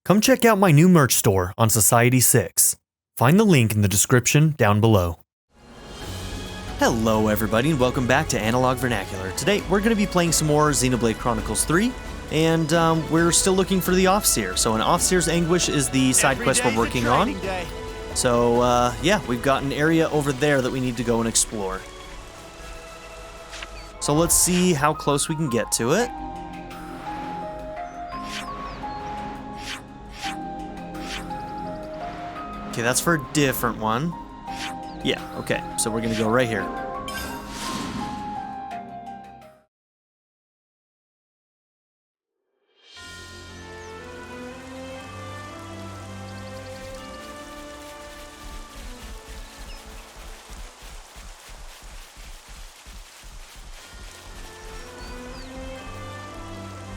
Come check out my new merch store on Society 6. Find the link in the description down below. Hello everybody and welcome back to Analog Vernacular. Today we're going to be playing some more Xenoblade Chronicles 3, and we're still looking for the Offseer. So an Offseer's Anguish is the side quest we're working on. So yeah, we've got an area over there that we need to go and explore. So let's see how close we can get to it. Okay, that's for a different one. Yeah, okay, so we're gonna go right here.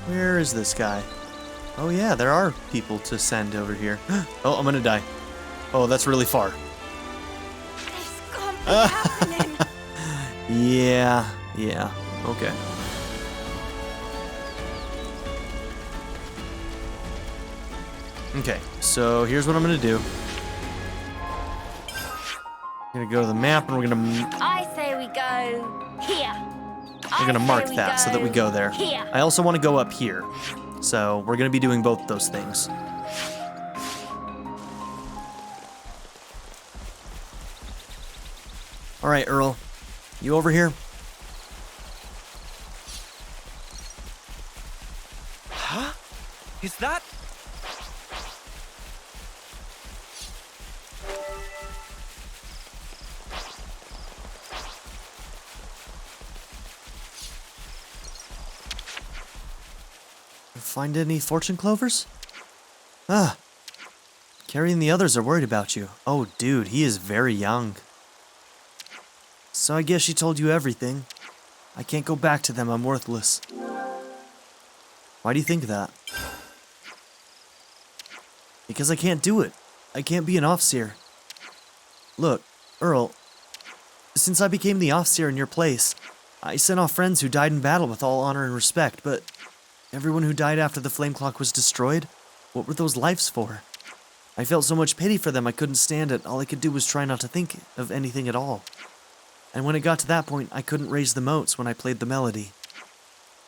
Where is this guy? Oh yeah, there are people to send over here. Oh, I'm gonna die. Oh, that's really far. This can't be happening. Yeah, okay. Okay, so here's what I'm gonna do. I'm gonna go to the map and we're gonna... I say we go here. We're gonna mark that so that we go there. Here. I also want to go up here. So we're gonna be doing both those things. Alright, Earl. You over here? Huh? Is that... Find any fortune clovers? Ah. Carrie and the others are worried about you. Oh, dude, he is very young. So I guess she told you everything. I can't go back to them, I'm worthless. Why do you think that? Because I can't do it. I can't be an Offseer. Look, Earl, since I became the Offseer in your place, I sent off friends who died in battle with all honor and respect, but everyone who died after the flame clock was destroyed, what were those lives for? I felt so much pity for them I couldn't stand it. All I could do was try not to think of anything at all. And when it got to that point, I couldn't raise the motes when I played the melody.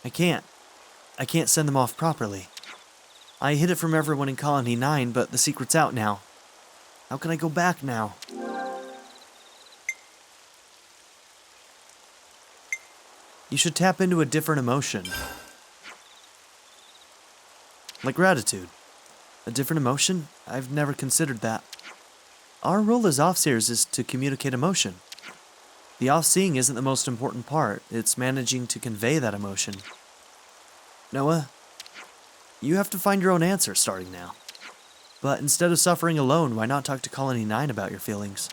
I can't send them off properly. I hid it from everyone in Colony 9, but the secret's out now. How can I go back now? You should tap into a different emotion. Like gratitude. A different emotion? I've never considered that. Our role as Offseers is to communicate emotion. The off-seeing isn't the most important part, it's managing to convey that emotion. Noah, you have to find your own answer starting now. But instead of suffering alone, why not talk to Colony 9 about your feelings?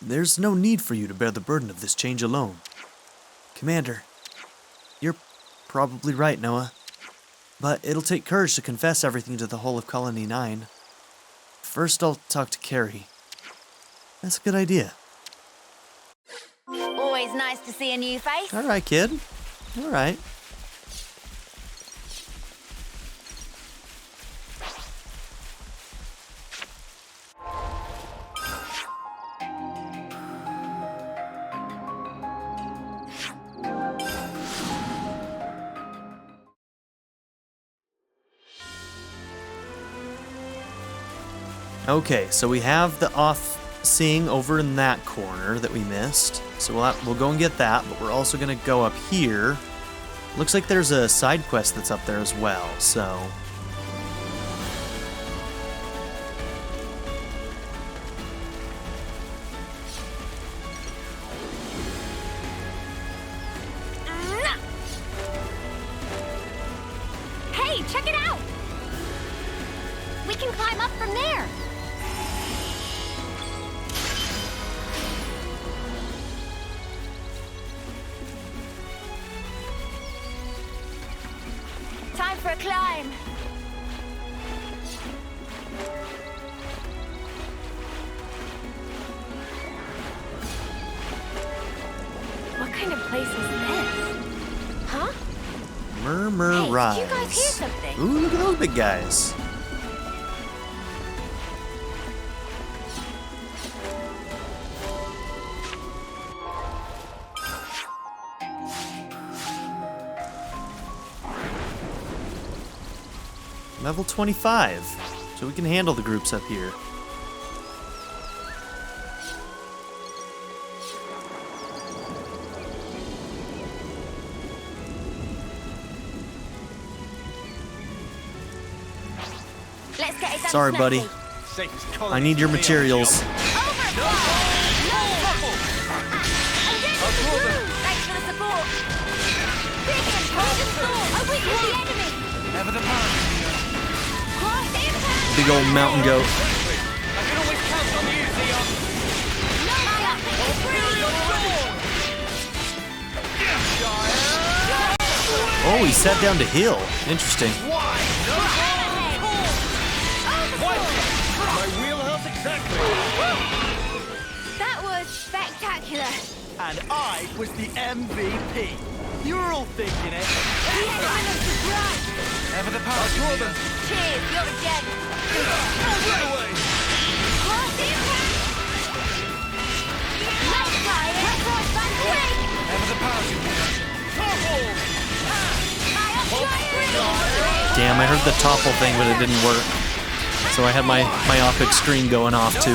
There's no need for you to bear the burden of this change alone. Commander, you're probably right, Noah. But it'll take courage to confess everything to the whole of Colony 9. First, I'll talk to Carrie. That's a good idea. Always nice to see a new face. All right, kid. All right. Okay, so we have the off-seeing over in that corner that we missed. So we'll go and get that, but we're also going to go up here. Looks like there's a side quest that's up there as well, so... Hey, check it out! We can climb up from there. Time for a climb. What kind of place is this? Huh? Murmur Hey, Rise. did you guys hear something? Ooh, look at those big guys. Level 25, so we can handle the groups up here. Let's get it done. Sorry, buddy. I need your materials. Thanks for the support. Big and golden sword. I weaken the enemy. Ever the power. Cross impact. Big old mountain goat. I can always count on you, Theon. No fire. Oh, he sat down to heal. Interesting. My wheelhouse exactly. That was spectacular. And I was the MVP. You were all thinking it. Ever the power. Draw them. Cheers, you're a gem. Right away. Cross impact. Let's try it. Ever the power. Damn, I heard the topple thing, but it didn't work. So I had my myopic screen going off to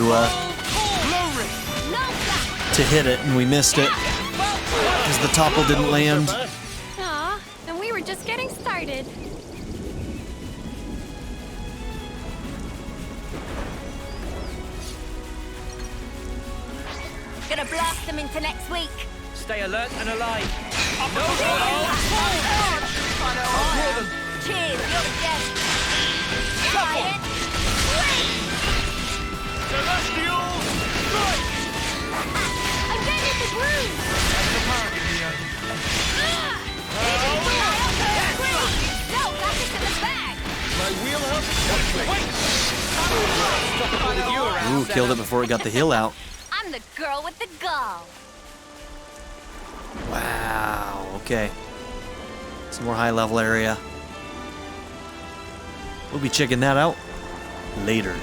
hit it, and we missed it because the topple didn't land. Aw, and we were just getting started. Gonna blast them into next week. Stay alert and alive. Cheers, you're a gem. Try it. Celestial strike. I'm getting the groove. No, that's it to the back. My wheelhouse exactly. Ooh, killed it before it got the heal out. I'm the girl with the gall. Wow, okay. Some more high level area. We'll be checking that out later.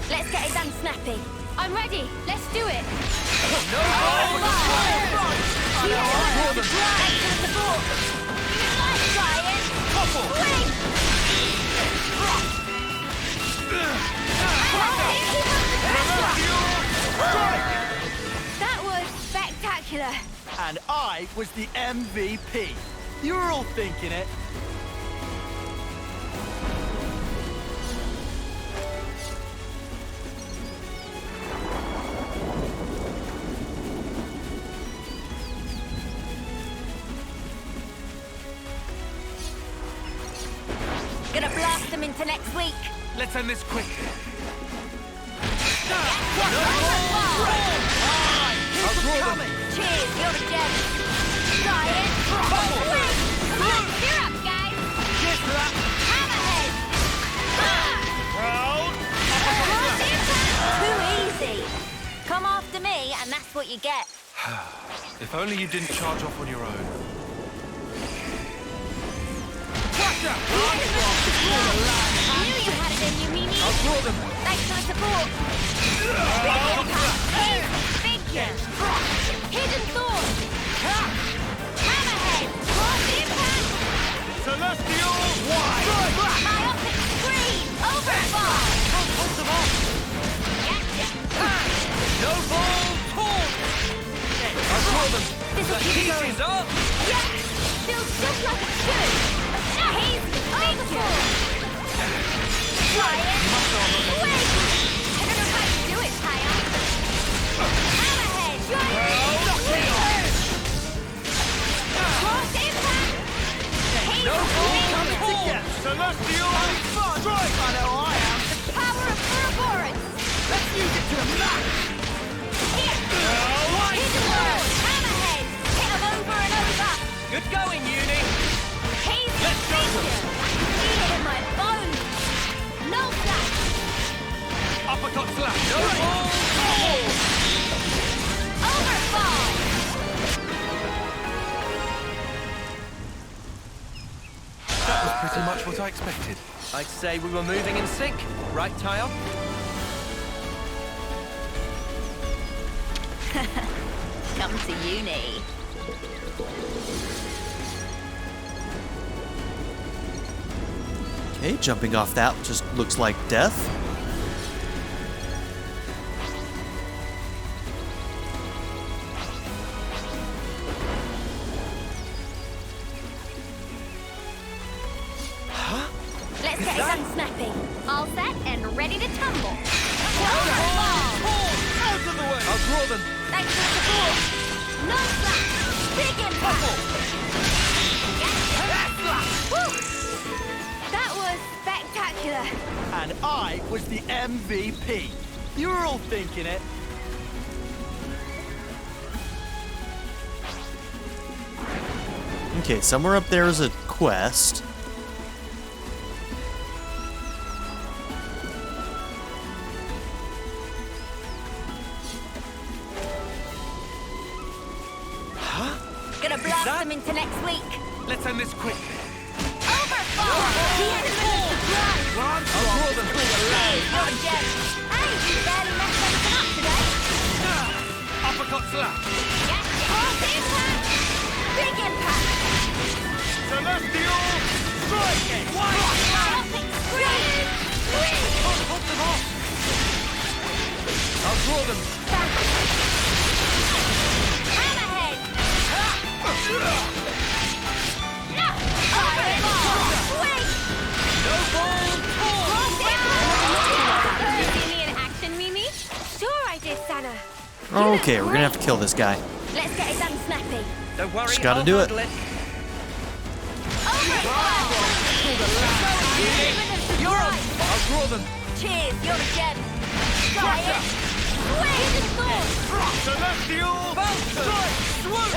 Let's get it done, Snappy. I'm ready. Let's do it. That was spectacular. And I was the MVP. You were all thinking it. Gonna blast them into next week. Let's end this quick. Cheers, you're a gem. Try it. Come on, cheer up, guys. Cheers for that. Hammerhead. Too easy. Come after me, and that's what you get. If only you didn't charge off on your own. I knew you had it in you, Mimi. Thanks for the support. Big impact. Big gem. Hidden thorn. Hammerhead. Cross impact. Celestial Myopic scream. Overfall. Gotcha. No ball torn. This'll keep you going. Easy's up. Yeah. Feels just like it should. He's overfall. Try it. Wait. I don't know how to do it, Taion. Hammerhead. Try it. Cross impact. He's Celestial Strike. I know I am. the power of Ouroboros. Let's use it to the max. Here. Hidden Lord. Hammerhead. Hit him over and over. Good going, Eunie. He's the feel it in my bones. No flash. Uppercut slash. No ball. Hold. Overfall! That was pretty much what I expected. I'd say we were moving in sync, right, Taion? Come to Eunie. Okay, jumping off that just looks like death. Let's get it done snappy. All set and ready to tumble. Overfall! Out of the way. I'll draw them. Thanks for the support. No slack. Big impact. Woo! That was spectacular. And I was the MVP. You were all thinking it. Okay, somewhere up there is a quest. Gonna blast them into next week. Let's end this quick. Overfall! The enemy is surprised. I'll draw them. You're dead. Hey, you barely messed anything up today. Uppercut slash. Half impact. Big impact. Celestial. Strike it. Nothing scream. Hold them off. I'll draw them. Hammerhead. Overfall. Swing. No ball. See me in action, Mimi? Sure I did, Sena. Okay, we're gonna have to kill this guy. Let's get it done snappy. Don't worry, Just gotta I'll do it. handle You're on. I'll draw them. Cheers, you're a gem. Try it. Swing the sword. Celestial. Strike. Swoop.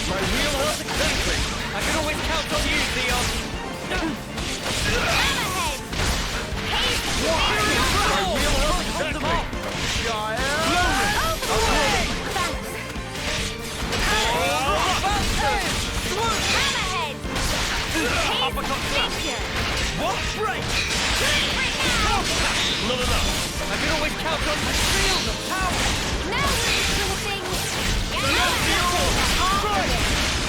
My wheelhouse eccentric. I can always count on you, Theon. Hammerhead. He's My wheelhouse eccentric. Hammerhead. Uppercut slash. What break? Not enough. I can always count on my shield of power. Now we're doing things.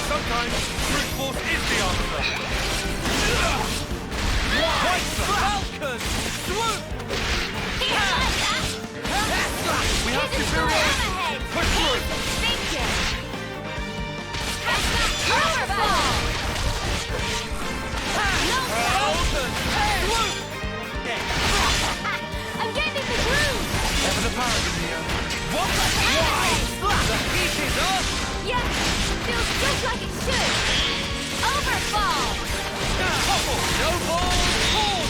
Sometimes brute force is the answer. White Falcon. Swoop. We have superiority. Push through. Falcon. Swoop. I'm getting the groove. Heaven apparent in here. What the The heat is up. Yeah, feels just like it should. Overfall. No ball. Hold.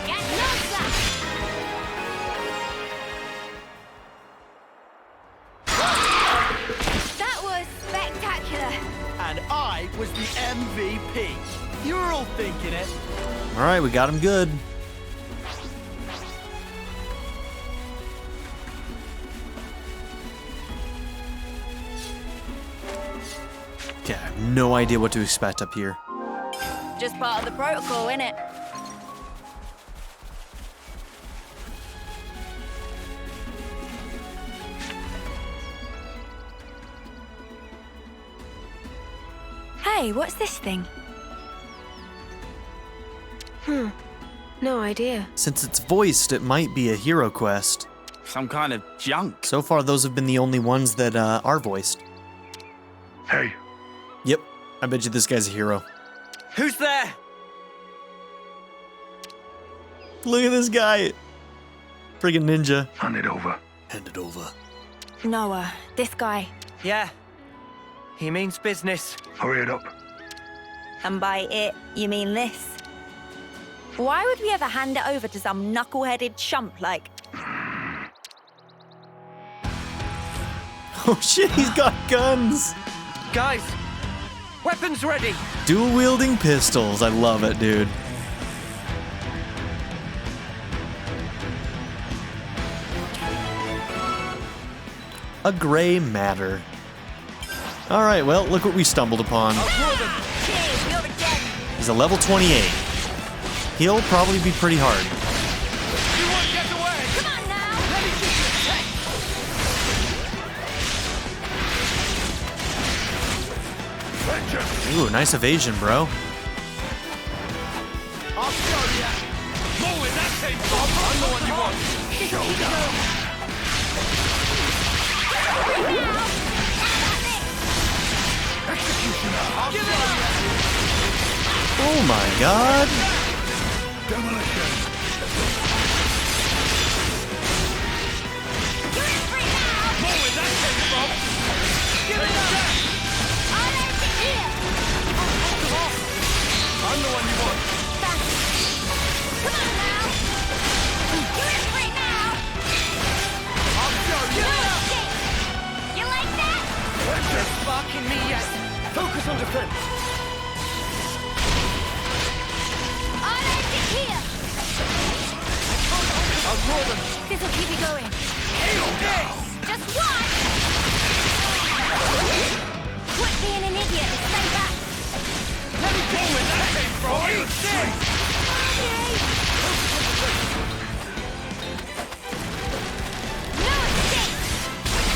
Get no slack. That was spectacular. And I was the MVP. You were all thinking it. Alright, we got him good. Okay, I have no idea what to expect up here. Just part of the protocol, innit? Hey, what's this thing? No idea. Since it's voiced, it might be a hero quest. Some kind of junk. So far, those have been the only ones that are voiced. Hey, Yep, I bet you this guy's a hero. Who's there? Look at this guy. Friggin' ninja. hand it over. Hand it over. Noah, this guy. Yeah. He means business. Hurry it up. And by it, you mean this? Why would we ever hand it over to some knuckle-headed chump like... Oh shit, he's got guns. Guys, weapons ready. Dual-wielding pistols. I love it, dude. a gray matter. Alright, well, look what we stumbled upon. Cheers, you're again. He's a level 28. He'll probably be pretty hard. You won't get away! Come on now. Let me give you a taste. Ooh, nice evasion, bro. I'll show ya. More where that came from! I'm the one you want! I'll show ya. Oh my god. Demolition. You're in free now. More where that came from! Give it up. I'll end it here. I'm the one you want! Come on now. You're in free now. I'll show ya. You like that? You're sparking me yet. Focus on defense. I'll end it here. I'll draw them. This'll keep you going. Just one. Quit being an idiot and stay back. Let me go with that. Eat this! No escape.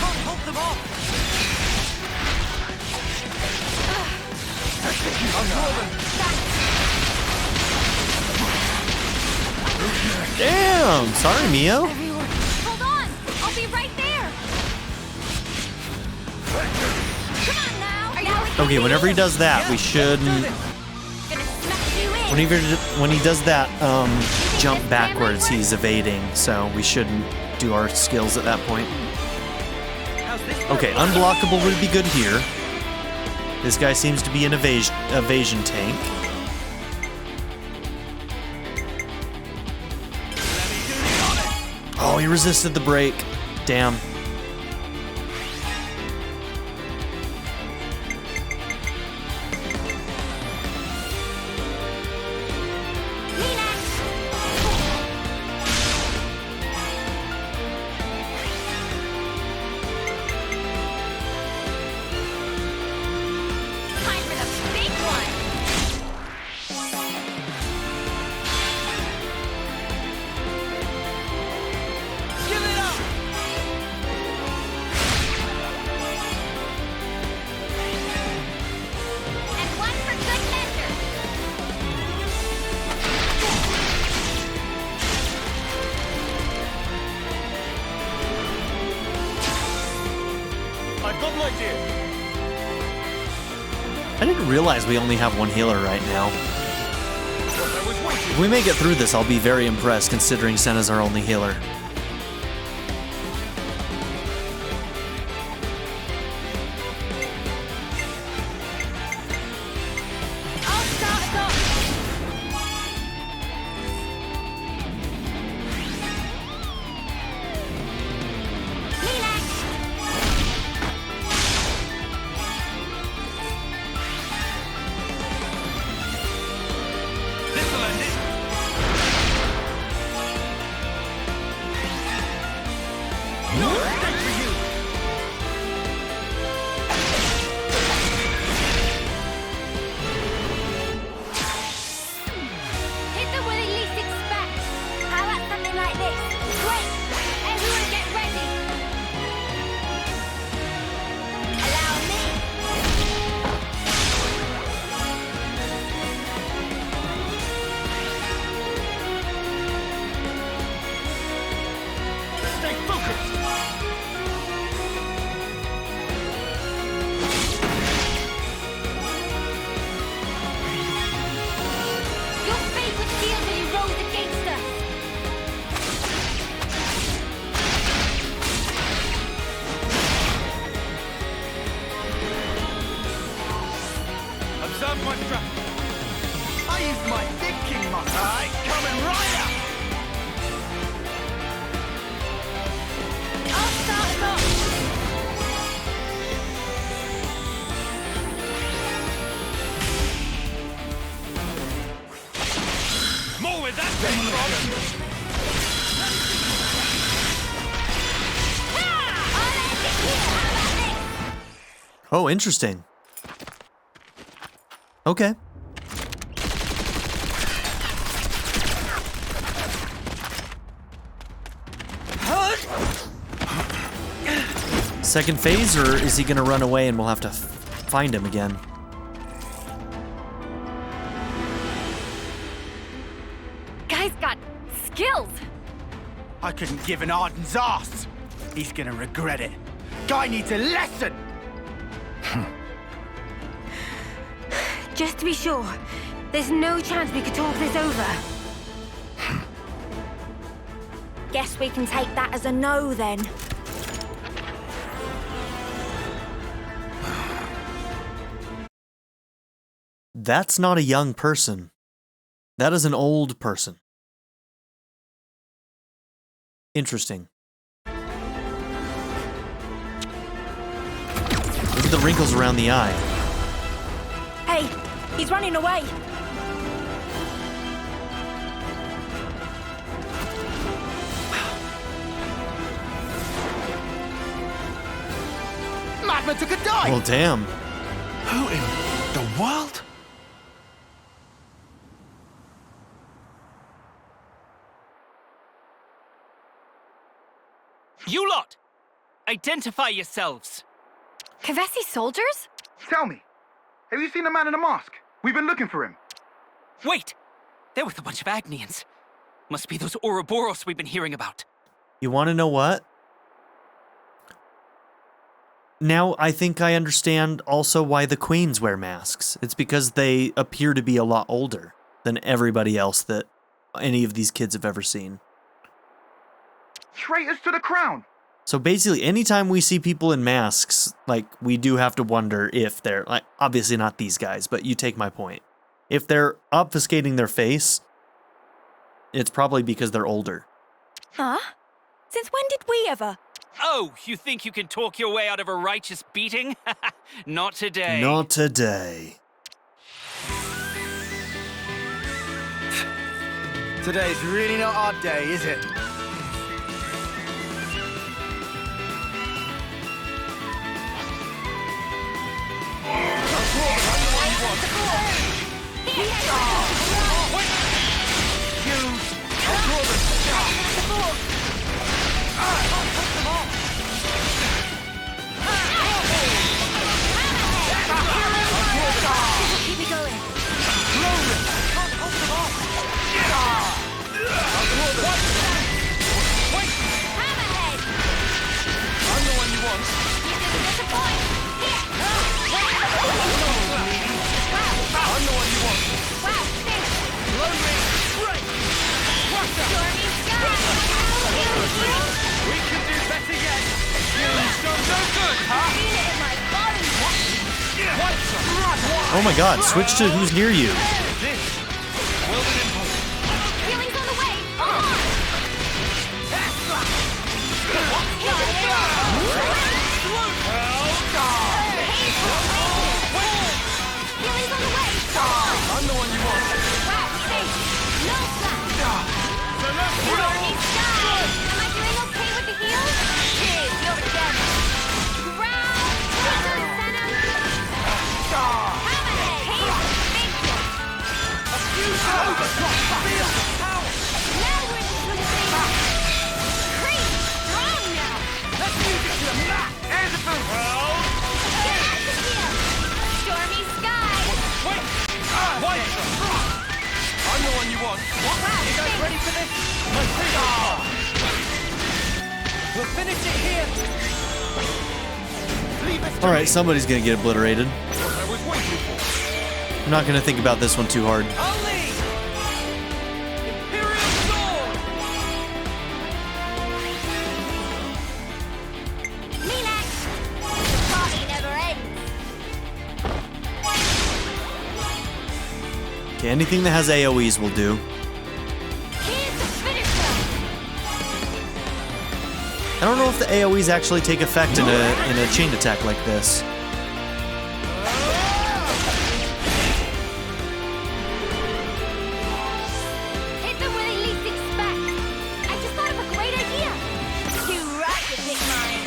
Can't hold them off. I'll draw them. Damn! Sorry, Mio. Everyone, hold on. I'll be right there. Come on now. Okay, whenever he does that, we shouldn't. Gonna smash you in. When he does that jump backwards, he's evading, so we shouldn't do our skills at that point. How's this? Okay, unblockable would be good here. This guy seems to be an evasion tank. Oh, he resisted the break. Damn. Time for the big one. Give it up. And one for good measure. I've got an idea! I didn't realize we only have one healer right now. What I was waiting If we make it through this, I'll be very impressed considering Sena's our only healer. I'll start us off. Relax. This'll end it! No mistake for you. Hit them where they least expect. How about something like this? Great! Everyone get ready. Allow me. Stay focused. Oh, interesting. Okay. Second phase, or is he gonna run away and we'll have to find him again? Guy's got skills. I couldn't give an Arden's ass. He's gonna regret it. Guy needs a lesson. Just to be sure, there's no chance we could talk this over. Guess we can take that as a no then. That's not a young person. That is an old person. Interesting. Look at the wrinkles around the eye. Hey, he's running away. Magma took a dive. Well, damn. Who in the world? You lot! Identify yourselves! Kevesi soldiers? Tell me, have you seen the man in the mask? We've been looking for him. Wait! They're with a bunch of Agnians. Must be those Ouroboros we've been hearing about. You want to know what? Now I think I understand also why the queens wear masks. It's because they appear to be a lot older than everybody else that any of these kids have ever seen. Traitors to the crown. So basically, anytime we see people in masks, like, we do have to wonder if they're, like, obviously not these guys, but you take my point. If they're obfuscating their face, it's probably because they're older. Huh? Since when did we ever? Oh, you think you can talk your way out of a righteous beating? Not today. Not today. Today's really not our day, is it? Keep me going. Hammerhead! I'm the one you want. You didn't disappoint. I'm the one you want. Wow, thanks. Stormy sky. We can do better yet. You've done no good, huh? Feel it in my body. Oh my god, switch to who's near you. This will be impulse. Healing's on the way. Hold on. Healing's on the way. I'm the one you want. Wow, thanks. No slack. Stormy sky. Am I doing okay with the heal? Yes, you're dead. Ground. Patron Sena. Hammerhead. Thank you. Now we're just looking. Great. Strong now. Let's use it to the max. Here's the food. Get at the heal. Stormy sky. Wait. Wait. I'm the one you want. Wow, You guys thanks. ready for this? Let's see. We'll finish it here. Leave us. Alright, somebody's gonna get obliterated. What I was waiting for. I'm not gonna think about this one too hard. Ali! Imperial Sword! Relax. The party never ends. Okay, anything that has AoEs will do. Here's the finisher. I don't know if the AoEs actually take effect in a chain attack like this. Hit them where they least expect. I just thought of a great idea. Too right to pick mine.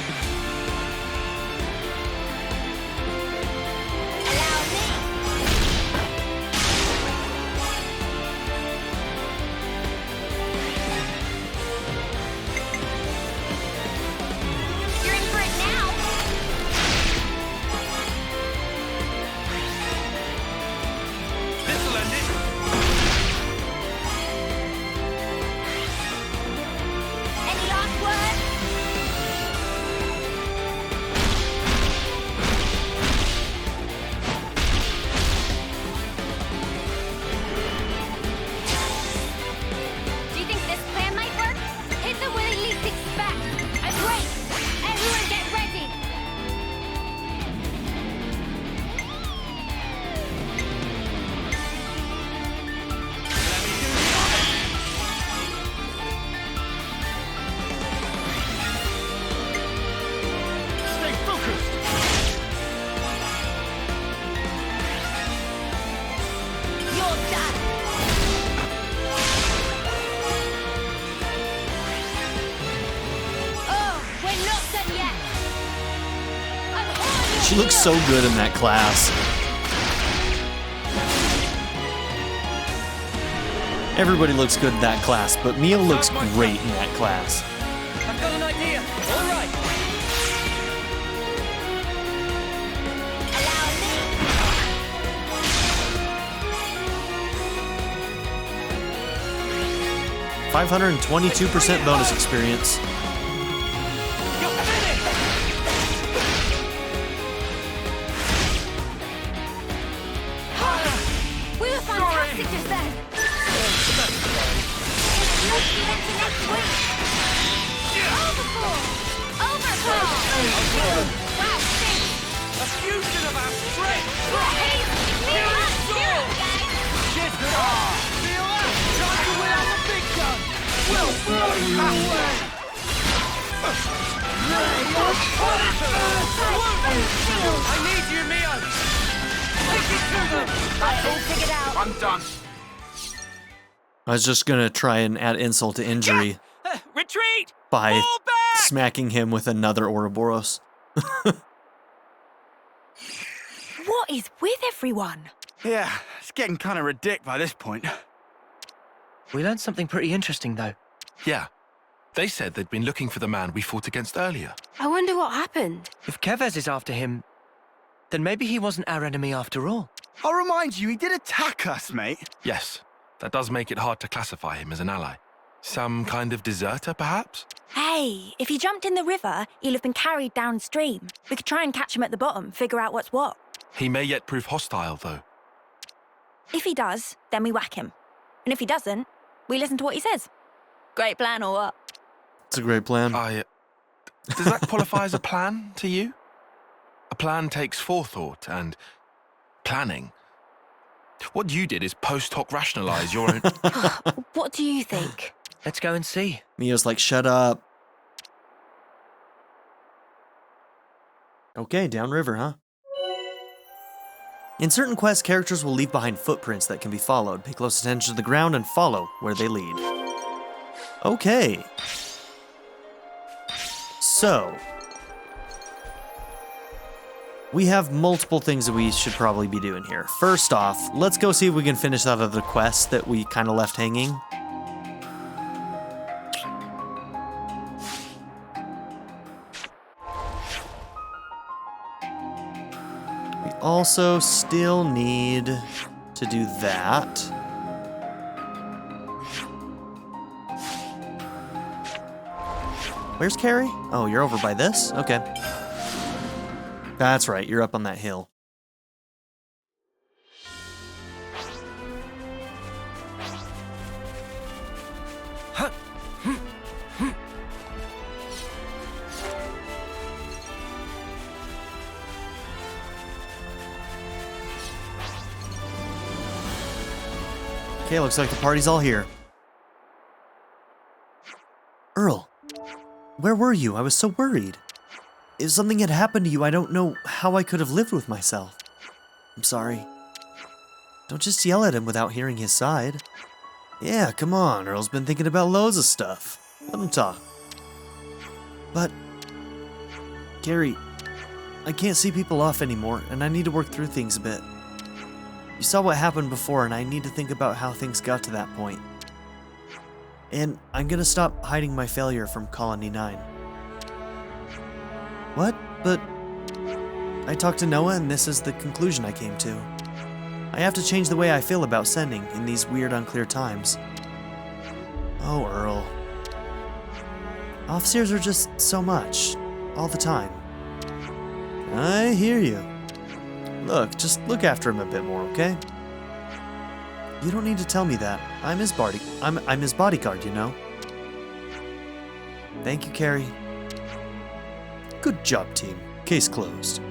She looks so good in that class. Everybody looks good in that class, but Mia looks great in that class. I've got an idea. All right. Allow me. 522% bonus experience. You're finished. We were fantastic just then. Let's see that to next week. Overcall. Wow, thanks. A fusion of our strength! Hey, feel that too, guys. Cheers to that! Feel that? Time to win out the big gun! We'll blow you away! I need you, Mio! Take it to them! Got it all figured out. I'm done. I was just gonna try and add insult to injury Retreat! by Fall back! smacking him with another Ouroboros. What is with everyone? Yeah, it's getting kind of ridiculous by this point. We learned something pretty interesting, though. Yeah. They said they'd been looking for the man we fought against earlier. I wonder what happened. If Keves is after him, then maybe he wasn't our enemy after all. I'll remind you, he did attack us, mate. Yes, that does make it hard to classify him as an ally. Some kind of deserter, perhaps? Hey, if he jumped in the river, he'll have been carried downstream. We could try and catch him at the bottom, figure out what's what. He may yet prove hostile, though. If he does, then we whack him. And if he doesn't, we listen to what he says. Great plan or what? It's a great plan. Does that qualify as a plan to you? A plan takes forethought and planning. What you did is post hoc rationalize your own... What do you think? Let's go and see. Mio's like, shut up. Okay, downriver, huh? In certain quests, characters will leave behind footprints that can be followed. Pay close attention to the ground and follow where they lead. Okay. So, we have multiple things that we should probably be doing here. First off, let's go see if we can finish that other quest that we kind of left hanging. We also still need to do that. Where's Carrie? Oh, you're over by this? Okay. That's right, you're up on that hill. Okay, looks like the party's all here. Earl, where were you? I was so worried. If something had happened to you, I don't know how I could have lived with myself. I'm sorry. Don't just yell at him without hearing his side. Yeah, come on, Earl's been thinking about loads of stuff. Let him talk. But, Gary, I can't see people off anymore, and I need to work through things a bit. You saw what happened before, and I need to think about how things got to that point. And I'm gonna stop hiding my failure from Colony 9. What? But I talked to Noah, and this is the conclusion I came to. I have to change the way I feel about sending in these weird, unclear times. Oh, Earl. Officers are just so much, all the time. I hear you. Look, just look after him a bit more, okay? You don't need to tell me that. I'm his bodyguard, you know. Thank you, Carrie. Good job, team. Case closed.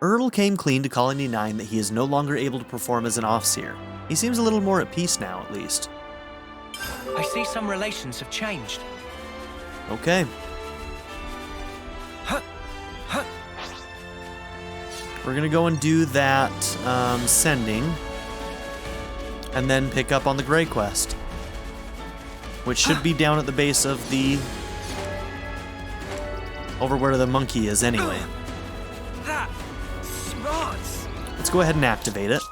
Earl came clean to Colony 9 that he is no longer able to perform as an Offseer. He seems a little more at peace now, at least. I see some relations have changed. Okay. We're gonna go and do that sending, and then pick up on the Grey quest. which should be down at the base of the... over where the monkey is anyway. That smarts. Let's go ahead and activate it.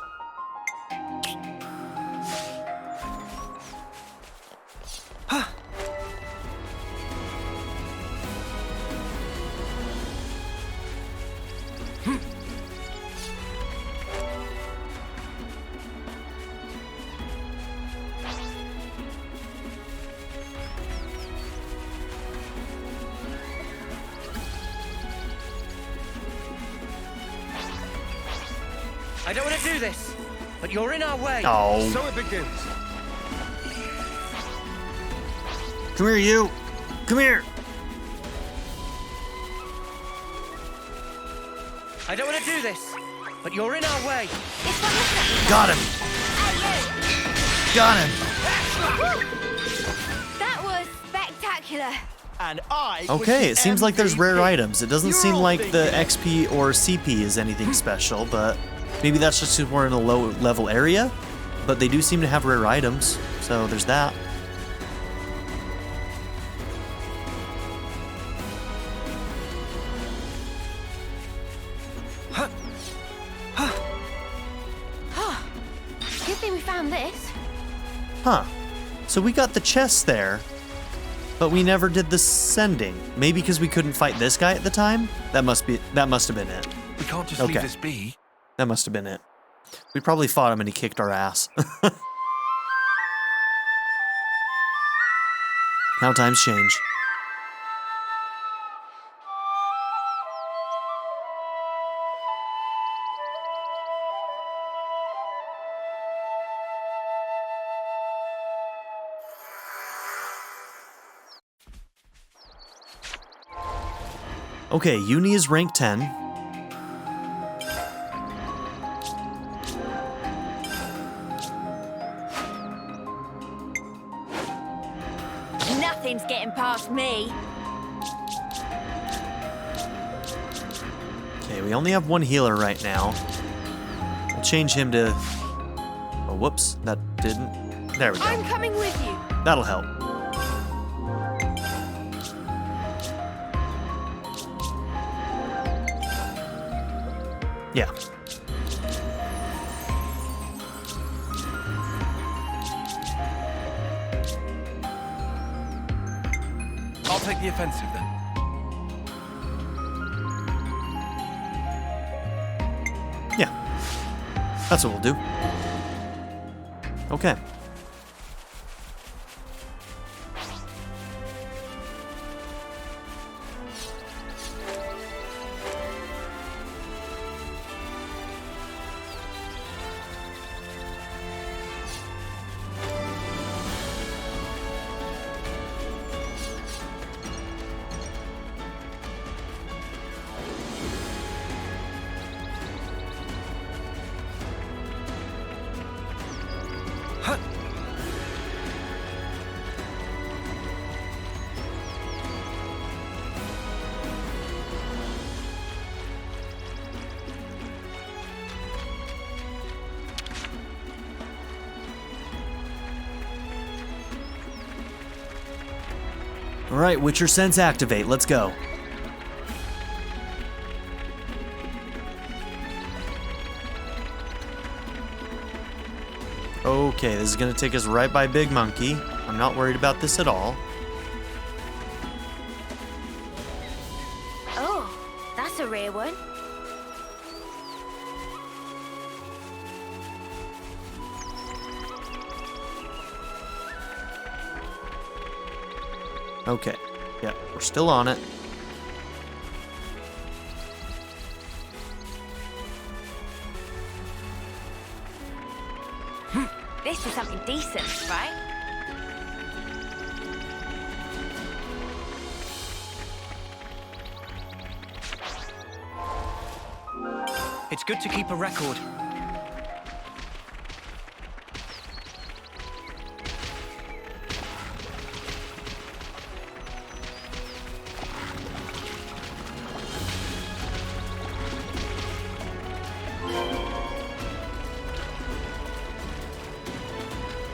I don't want to do this, but you're in our way. Oh, So it begins. come here, you. Come here. I don't want to do this, but you're in our way. This one looks at me. Got him. Got him. That was spectacular. And I. Okay, it seems like there's rare items. It doesn't You're seem all like the thinking. XP or CP is anything special, but maybe that's just because we're in a low level area. But they do seem to have rare items, so there's that. Good thing we found this. Huh. So we got the chest there, but we never did the sending. Maybe because we couldn't fight this guy at the time? That must have been it. We can't just Okay. leave this be. That must have been it. We probably fought him and he kicked our ass. How times change. Okay, Eunie is rank 10. Nothing's getting past me. Okay, we only have one healer right now. We'll change him to... Oh, whoops, that didn't... There we go. I'm coming with you. That'll help. Yeah. I'll take the offensive then. Yeah. That's what we'll do. Okay. All right, Witcher Sense activate. Let's go. Okay, this is gonna take us right by Big Monkey. I'm not worried about this at all. Oh, that's a rare one. Okay, yeah, we're still on it. This is something decent, right? It's good to keep a record.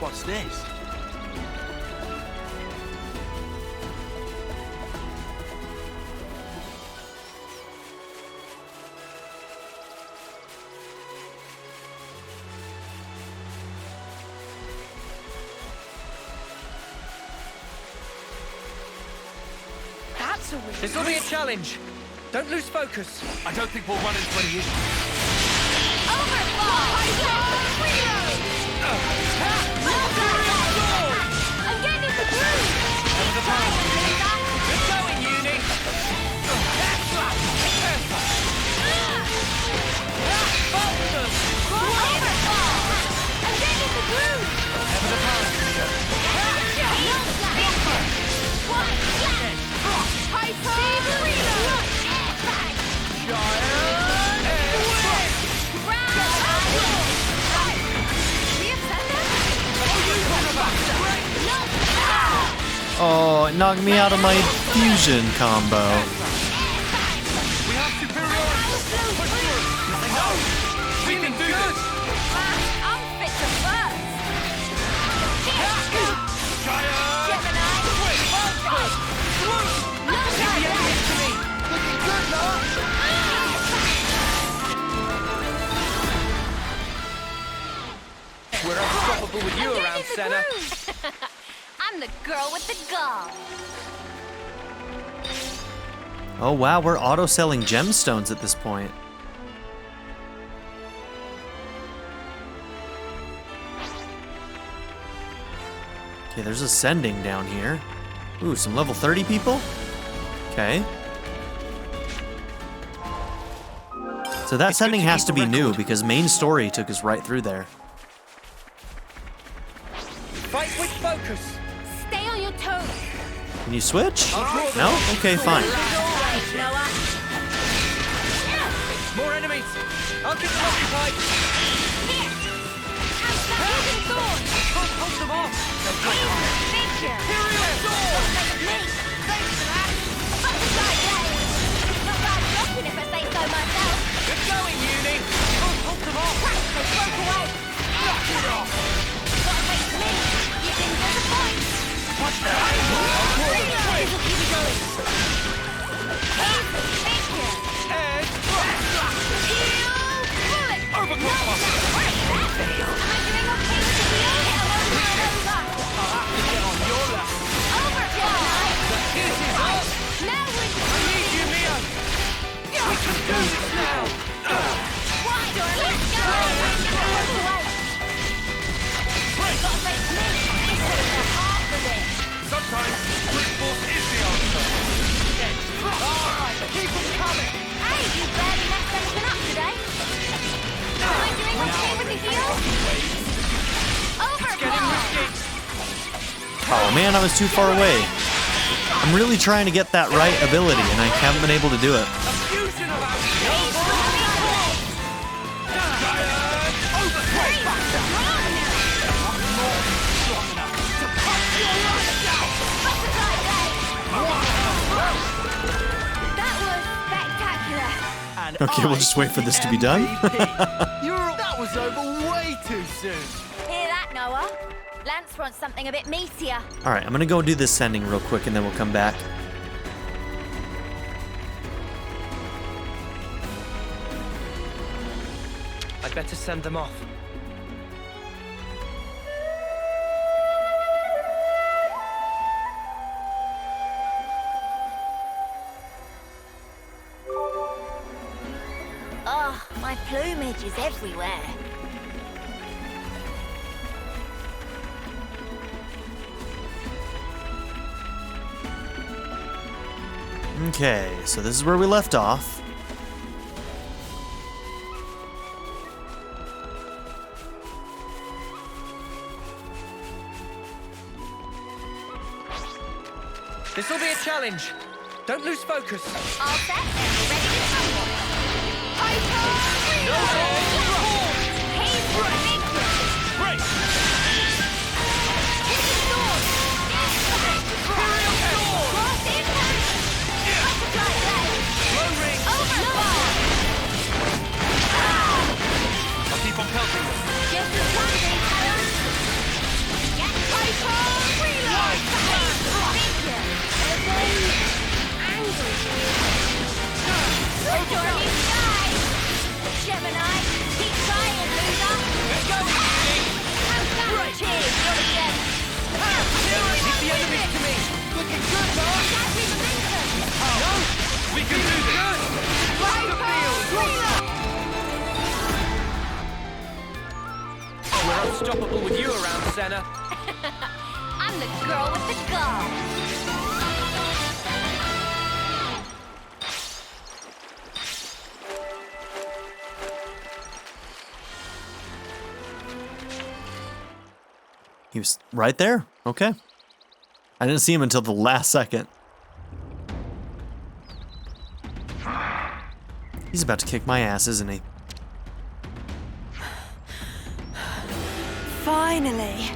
What's this? This'll be a challenge. Don't lose focus. I don't think we'll run into any issues. Overfall! I'm getting into the groove! Keep trying, Lisa! Good going, Eunie. Overfall! I'm getting into the groove! Oh, it knocked me out of my fusion combo. We have superiority. Push through. We can do this. I'm fit to burst! Gemini! We're unstoppable with you around, Sena. I'm the girl with the gall. Oh wow, we're auto-selling gemstones at this point. Okay, there's a sending down here. Ooh, some level 30 people? Okay. So that sending has to be new because main story took us right through there. Fight with focus. Stay on your toes. Can you switch? No? Okay, fine. More enemies. I'll keep them occupied. Hold them off. Good going, Eunie. Hold them off. Sometimes brute force is the answer. Keep them coming. Hey, you barely messed anything up today. Am I doing okay with the heel? Overflow. Oh man, I was too far away. I'm really trying to get that right ability and I haven't been able to do it. That was spectacular. Okay, we'll just wait for this to be done. That was over way too soon. Hear that, Noah? Lance wants something a bit meatier. Alright, I'm gonna go do this sending real quick and then we'll come back. I'd better send them off. Oh, my plumage is everywhere. Okay, so this is where we left off. This'll be a challenge. Don't lose focus. All set and ready to tumble. I'll keep on pelting them. Just as Sunday, Taion. Get Patron reload. Angry. Stormy sky. Gemini, keep trying, loser. can do this! We're unstoppable with you around, Sena. I'm the girl with the gall. He was right there. Okay. I didn't see him until the last second. He's about to kick my ass, isn't he? Finally.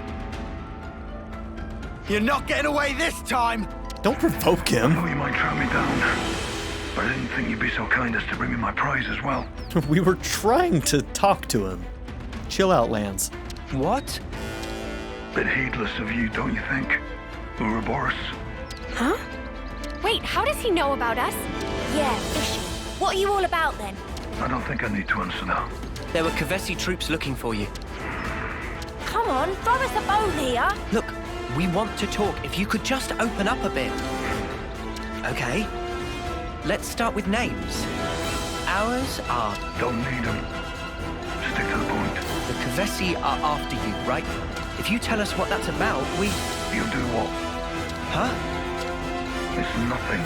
You're not getting away this time! Don't provoke him. You might track me down, but I didn't think you'd be so kind as to bring me my prize as well. We were trying to talk to him. Chill out, Lanz. What? Bit heedless of you, don't you think? Ouroboros. Huh? Wait, how does he know about us? Yeah, fishy. What are you all about then? I don't think I need to answer that. There were Kevesi troops looking for you. Come on, throw us a bone here. Look, we want to talk. If you could just open up a bit. Okay. Let's start with names. Ours are... Don't need them. Stick to the point. The Kevesi are after you, right? If you tell us what that's about, we... You'll do what? Huh? It's nothing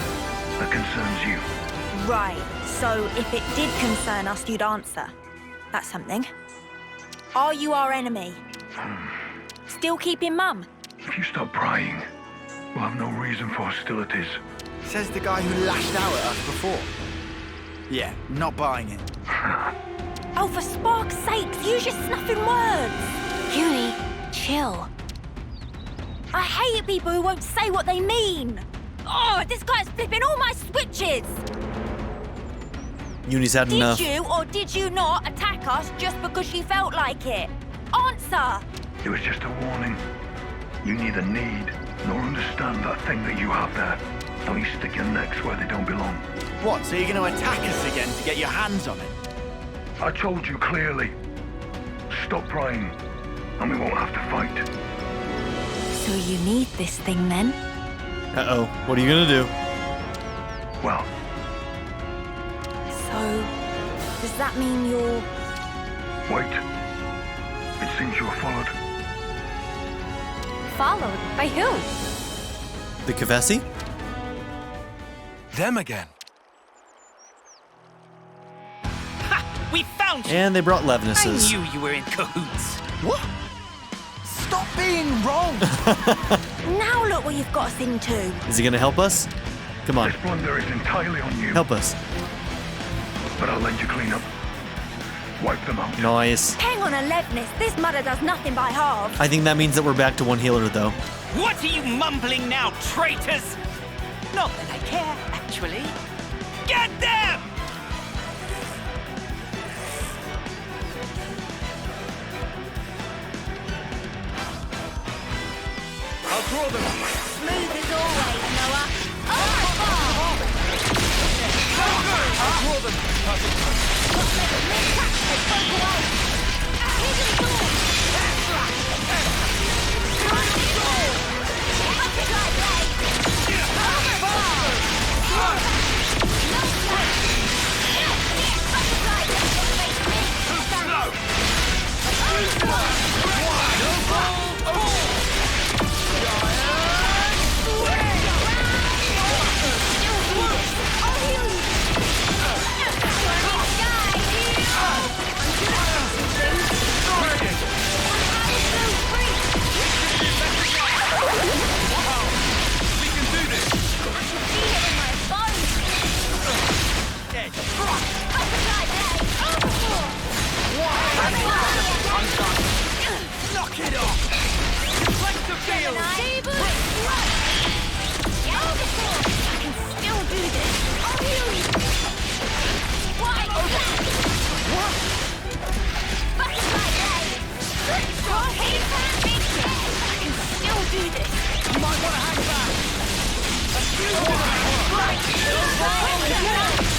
that concerns you. Right, so if it did concern us, you'd answer. That's something. Are you our enemy? Still keeping mum? If you stop prying, we'll have no reason for hostilities. Says the guy who lashed out at us before. Yeah, not buying it. Oh, for spark's sakes, use your snuffing words. Eunie, chill. I hate people who won't say what they mean. Oh, this guy's flipping all my switches. Eunie's had enough. Did you or did you not attack us just because she felt like it? Answer! It was just a warning. You neither need nor understand that thing that you have there. Don't you stick your necks where they don't belong. What, so you're going to attack us again to get your hands on it? I told you clearly. Stop prying, and we won't have to fight. So you need this thing then? Uh-oh. What are you gonna do? Well, So, does that mean you're... wait. It seems you are followed. Followed? By who? The Kevesi? Them again. Ha! We found you! And they brought I Levnesses. knew you were in cahoots. What? Stop being wrong! Now look what you've got us into. Is he gonna help us? Come on, This blunder is entirely on you. help us. But I'll let you clean up. Wipe them out. Nice. Hang on, Alevnis, this mother does nothing by halves. I think that means that we're back to one healer, though. What are you mumbling now, traitors? Not that I care, actually. Get them! I'll draw them! Smooth as always, Noah. I'll draw them! Knock it off! Deflect the field! I can still do this. Why? Butterfly blade. I can still do this. You might want to hang back!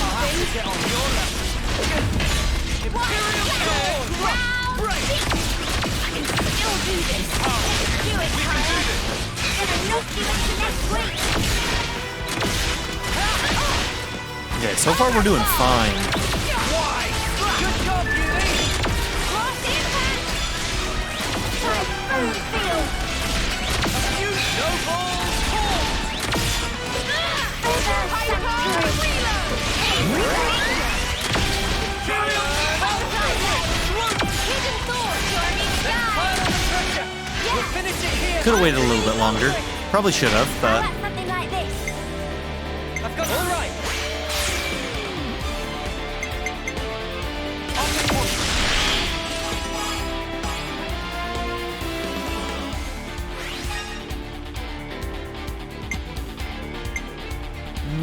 I'll have to get on your level. Imperial sword! Break! I can still do this. Do it, Tyler. Gonna knock you into next week. Okay, so far we're doing fine. Good job, Eunie! Lost impact! Typhoon field! You snowballs fall! Hidden thorns or meet Turn on the pressure! We'll finish it here! Could have waited a little bit longer. Probably should have, but something like this. I've got all right!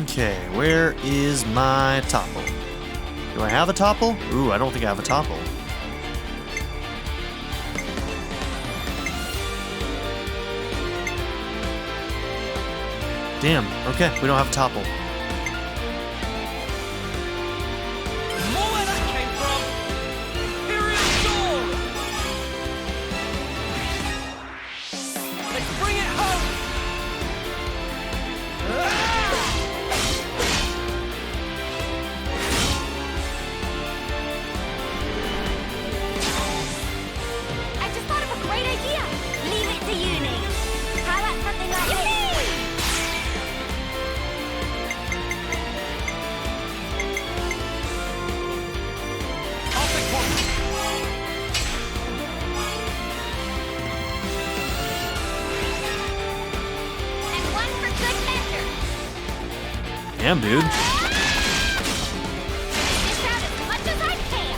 okay, where is my topple? Do I have a topple? Ooh, I don't think I have a topple. Damn, okay, we don't have a topple. More where that came from! Imperial Sword! Let's bring it home! I just thought of a great idea. Leave it to Eunie. How about something like this? And one for good measure. Damn, dude. Dish out as much as I can.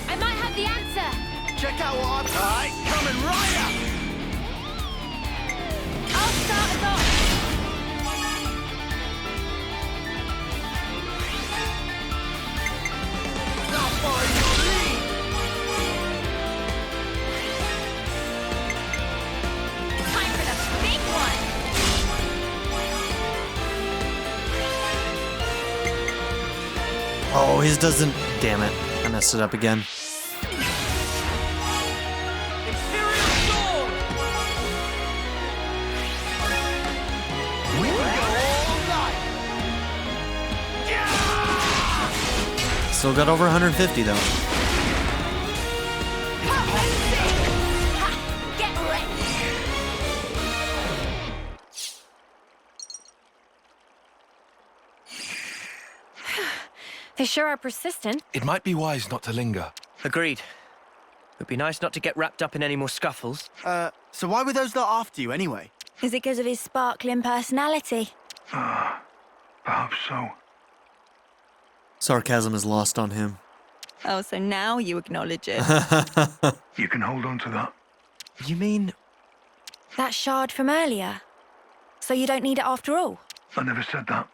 I might have the answer. Check out what I've got. Coming right up. I'll start us off. Not following your lead. Time for the big one. Oh, his doesn't. Damn it. I messed it up again. Imperial Sword! We will go all night. Still got over 150 though. Get ready. They sure are persistent. It might be wise not to linger. Agreed. It'd be nice not to get wrapped up in any more scuffles. So why were those lot after you anyway? Is it because of his sparkling personality? Perhaps so. Sarcasm is lost on him. Oh, so now you acknowledge it. You can hold on to that. You mean... That shard from earlier. So you don't need it after all? I never said that.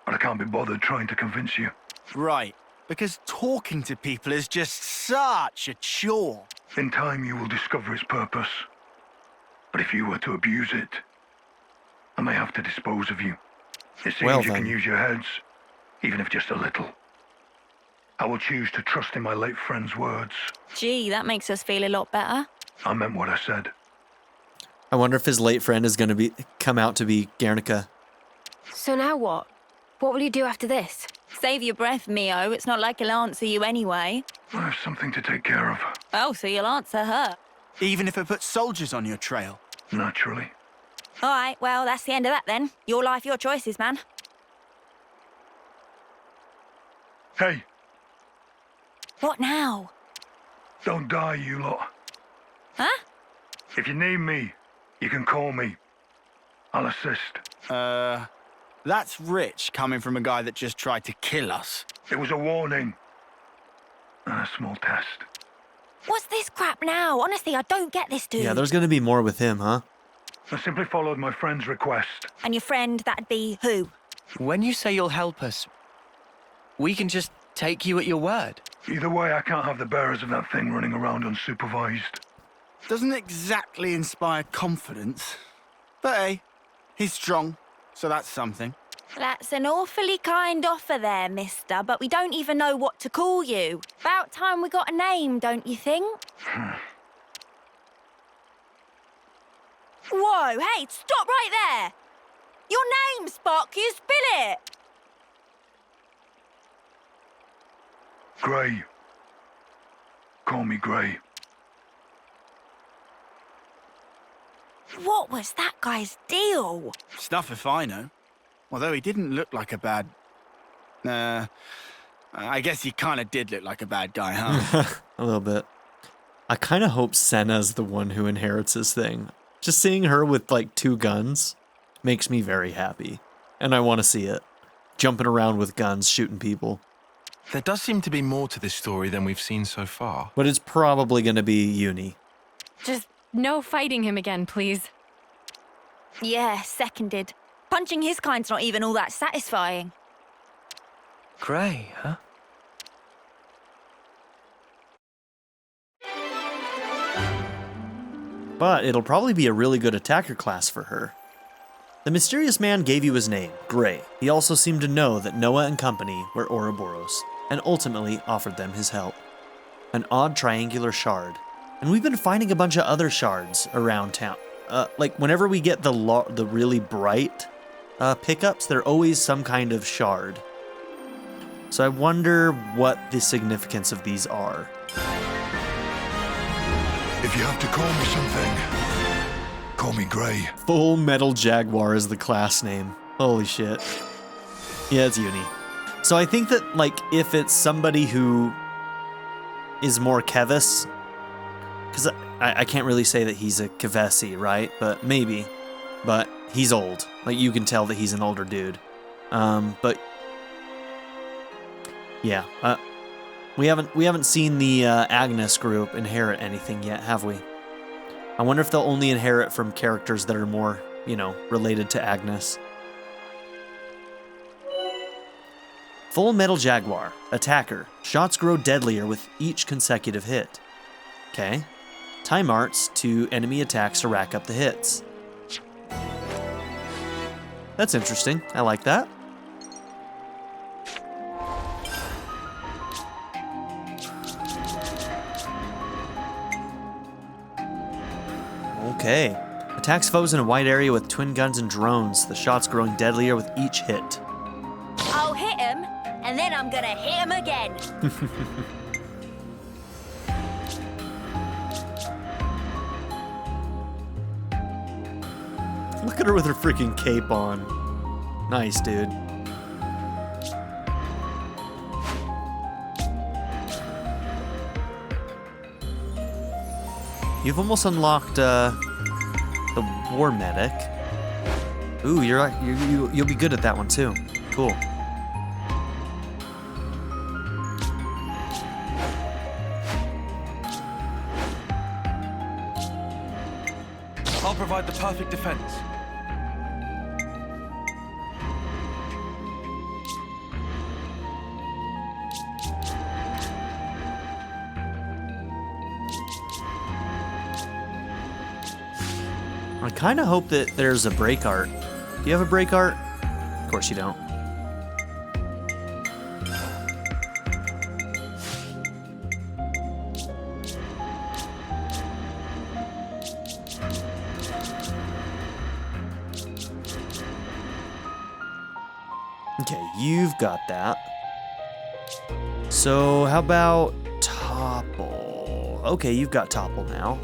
But I can't be bothered trying to convince you. Right, because talking to people is just such a chore. In time, you will discover its purpose. But if you were to abuse it, I may have to dispose of you. It seems Well, you can then. use your heads, even if just a little. I will choose to trust in my late friend's words. Gee, that makes us feel a lot better. I meant what I said. I wonder if his late friend is going to come out to be Guernica. So now what? What will you do after this? Save your breath, Mio. It's not like he'll answer you anyway. I have something to take care of. Oh, so you'll answer her. Even if it puts soldiers on your trail. Naturally. All right, well, that's the end of that then. Your life, your choices, man. Hey, What now? don't die, you lot. Huh? If you need me, you can call me. I'll assist. That's rich coming from a guy that just tried to kill us. It was a warning. And a small test. What's this crap now? Honestly, I don't get this dude. Yeah, there's going to be more with him, huh? I simply followed my friend's request. And your friend, that'd be who? When you say you'll help us, we can just take you at your word. Either way, I can't have the bearers of that thing running around unsupervised. Doesn't exactly inspire confidence. But hey, he's strong, so that's something. That's an awfully kind offer there, mister, but we don't even know what to call you. About time we got a name, don't you think? Whoa, hey, stop right there! Your name, Spock, you spill it! Gray. Call me Gray. What was that guy's deal? Stuff if I know. Although he didn't look like a bad... I guess he kind of did look like a bad guy, huh? A little bit. I kind of hope Sena's the one who inherits his thing. Just seeing her with, like, 2 guns makes me very happy. And I want to see it. Jumping around with guns, shooting people. There does seem to be more to this story than we've seen so far. But it's probably going to be Eunie. Just no fighting him again, please. Yeah, seconded. Punching his kind's not even all that satisfying. Gray, huh? But it'll probably be a really good attacker class for her. The mysterious man gave you his name, Gray. He also seemed to know that Noah and company were Ouroboros, and ultimately offered them his help. An odd triangular shard. And we've been finding a bunch of other shards around town. Like, whenever we get the really bright pickups, they're always some kind of shard. So I wonder what the significance of these are. If you have to call me something, call me Gray. Full Metal Jaguar is the class name. Holy shit. Yeah, it's Eunie. So I think that, like, if it's somebody who is more Keves, because I can't really say that he's a Kevesi, right? But maybe. But he's old. Like, you can tell that he's an older dude. But yeah, we haven't seen the Agnus group inherit anything yet, have we? I wonder if they'll only inherit from characters that are more, you know, related to Agnus. Full Metal Jaguar, attacker. Shots grow deadlier with each consecutive hit. Okay. Time arts to enemy attacks to rack up the hits. That's interesting. I like that. Okay. Attacks foes in a wide area with twin guns and drones, the shots growing deadlier with each hit. I'll hit him, and then I'm gonna hit him again. Look at her with her freaking cape on. Nice, dude. You've almost unlocked the war medic. Ooh, you'll be good at that one too. Cool. I'll provide the perfect defense. I kind of hope that there's a break art. Do you have a break art? Of course you don't. Okay, you've got that. So how about Topple? Okay, you've got Topple now.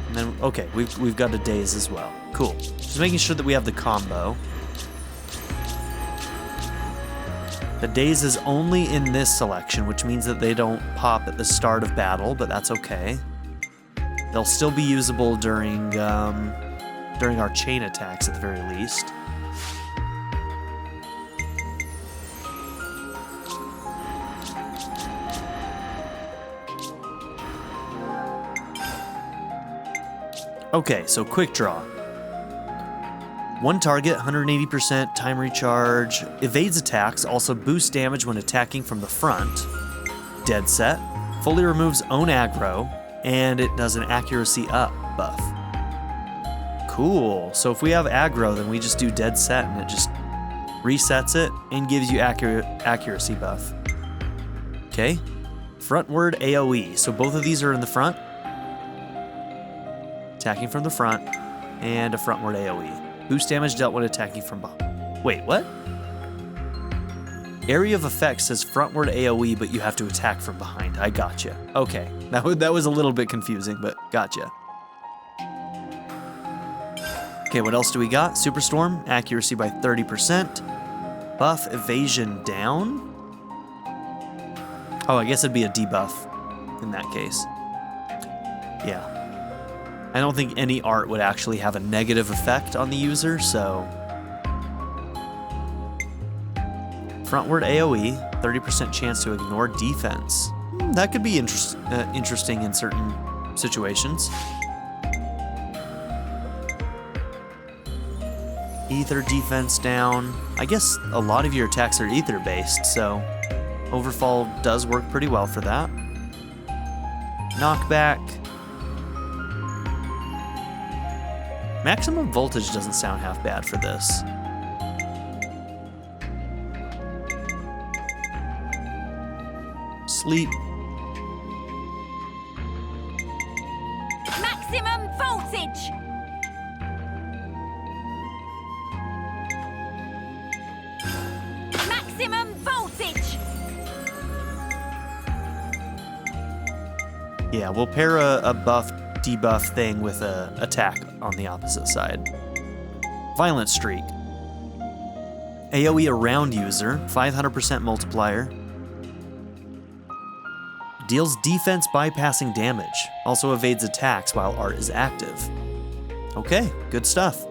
And then, okay, we've got a Daze as well. Cool. Just making sure that we have the combo. The Daze is only in this selection, which means that they don't pop at the start of battle, but that's okay. They'll still be usable during our chain attacks at the very least. Okay, so quick draw. One target, 180% time recharge, evades attacks, also boosts damage when attacking from the front. Dead set, fully removes own aggro, and it does an accuracy up buff. Cool, so if we have aggro, then we just do dead set and it just resets it and gives you accuracy buff. Okay, Frontward Aoe. So both of these are in the front. Attacking from the front. And a frontward AoE. Boost damage dealt when attacking from behind. Wait, what? Area of effect says frontward AoE, but you have to attack from behind. I gotcha. Okay, that was a little bit confusing, but gotcha. Okay, what else do we got? Superstorm, accuracy by 30%. Buff evasion down. Oh, I guess it'd be a debuff in that case. Yeah. I don't think any art would actually have a negative effect on the user, so... Frontward AoE, 30% chance to ignore defense. That could be interesting in certain situations. Ether defense down. I guess a lot of your attacks are ether based, so Overfall does work pretty well for that. Knockback. Maximum voltage doesn't sound half bad for this. Sleep. Maximum voltage! Maximum voltage! Yeah, we'll pair a buff debuff thing with a attack on the opposite side. Violent Streak. AoE around user, 500% multiplier. Deals defense bypassing damage. Also evades attacks while art is active. Okay, good stuff.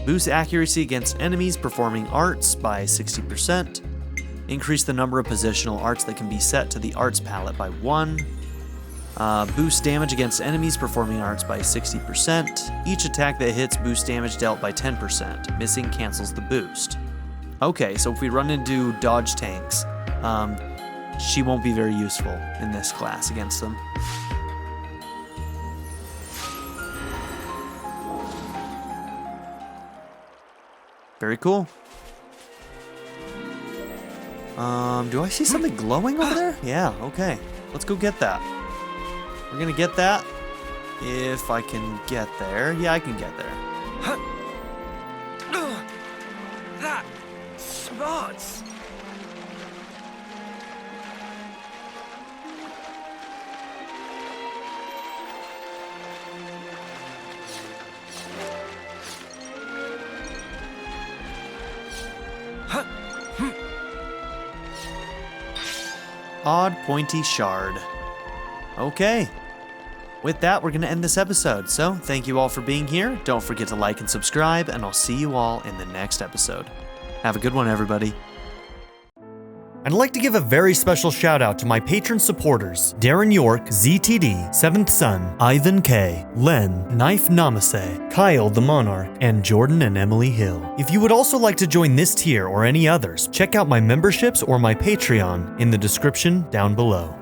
Boost accuracy against enemies performing arts by 60%. Increase the number of positional arts that can be set to the arts palette by 1. Boost damage against enemies performing arts by 60%. Each attack that hits boost damage dealt by 10%. Missing cancels the boost. Okay, so if we run into dodge tanks, she won't be very useful in this class against them. Very cool. Do I see something glowing over there? Yeah, okay. Let's go get that. We're gonna get that if I can get there. Yeah, I can get there. That smarts. Odd pointy shard. Okay. With that, we're going to end this episode. So, thank you all for being here. Don't forget to like and subscribe, and I'll see you all in the next episode. Have a good one, everybody. I'd like to give a very special shout out to my patron supporters, Darren York, ZTD, 7th Son, Ivan K, Len, Knife Namaste, Kyle the Monarch, and Jordan and Emily Hill. If you would also like to join this tier or any others, check out my memberships or my Patreon in the description down below.